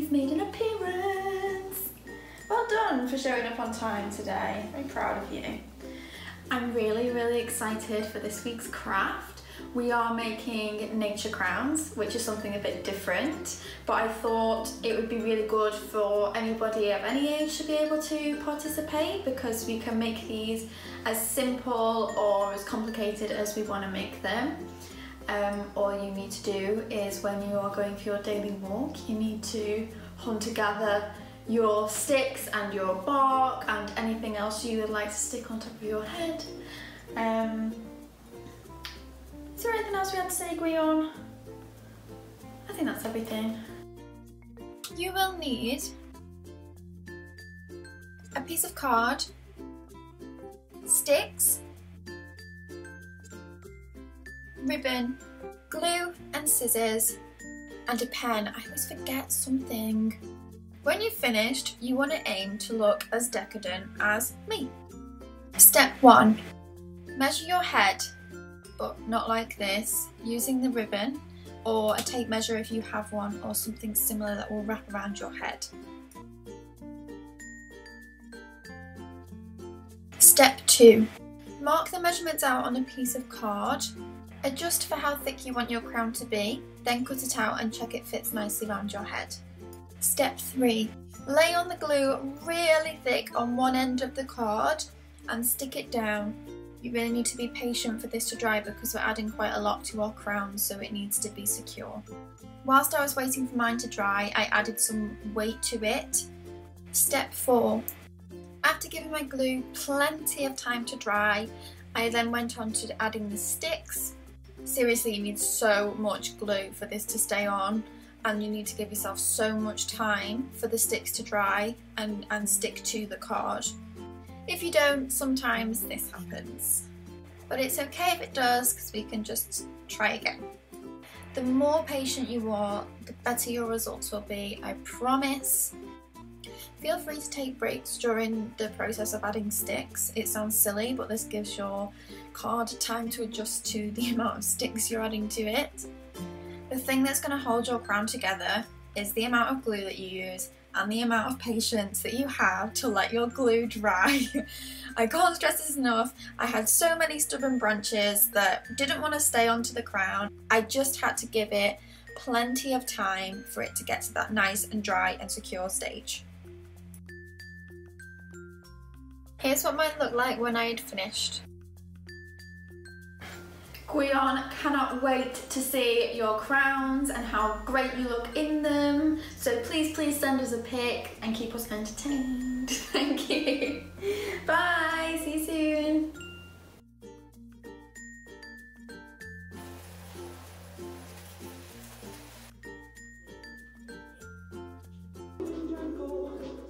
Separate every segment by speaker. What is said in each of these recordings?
Speaker 1: you've made an appearance. Well done for showing up on time today. Very proud of you. I'm really excited for this week's craft. We are making nature crowns, which is something a bit different, but I thought it would be really good for anybody of any age to be able to participate, because we can make these as simple or as complicated as we want to make them. All you need to do is, when you are going for your daily walk, you need to hunt to gather your sticks and your bark and anything else you would like to stick on top of your head. Is there anything else we had to say, Gwion? I think that's everything. You will need a piece of card, sticks, ribbon, glue and scissors, and a pen. I always forget something. When you've finished, you want to aim to look as decadent as me. Step 1. Measure your head, but not like this, using the ribbon or a tape measure if you have one, or something similar that will wrap around your head. Step 2. Mark the measurements out on a piece of card. Adjust for how thick you want your crown to be, then cut it out and check it fits nicely around your head. Step 3. Lay on the glue really thick on one end of the card and stick it down. You really need to be patient for this to dry because we're adding quite a lot to our crown, so it needs to be secure. Whilst I was waiting for mine to dry, I added some weight to it. Step 4. After giving my glue plenty of time to dry, I then went on to adding the sticks. Seriously, you need so much glue for this to stay on, and you need to give yourself so much time for the sticks to dry and stick to the card. If you don't, sometimes this happens. But it's okay if it does, because we can just try again. The more patient you are, the better your results will be, I promise. Feel free to take breaks during the process of adding sticks. It sounds silly, but this gives your card time to adjust to the amount of sticks you're adding to it. The thing that's going to hold your crown together is the amount of glue that you use and the amount of patience that you have to let your glue dry. I can't stress this enough. I had so many stubborn branches that didn't want to stay onto the crown. I just had to give it plenty of time for it to get to that nice and dry and secure stage. Here's what mine looked like when I had finished. Gwion cannot wait to see your crowns and how great you look in them. So please send us a pic and keep us entertained. Thank you. Bye, see you soon.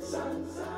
Speaker 2: Sunshine.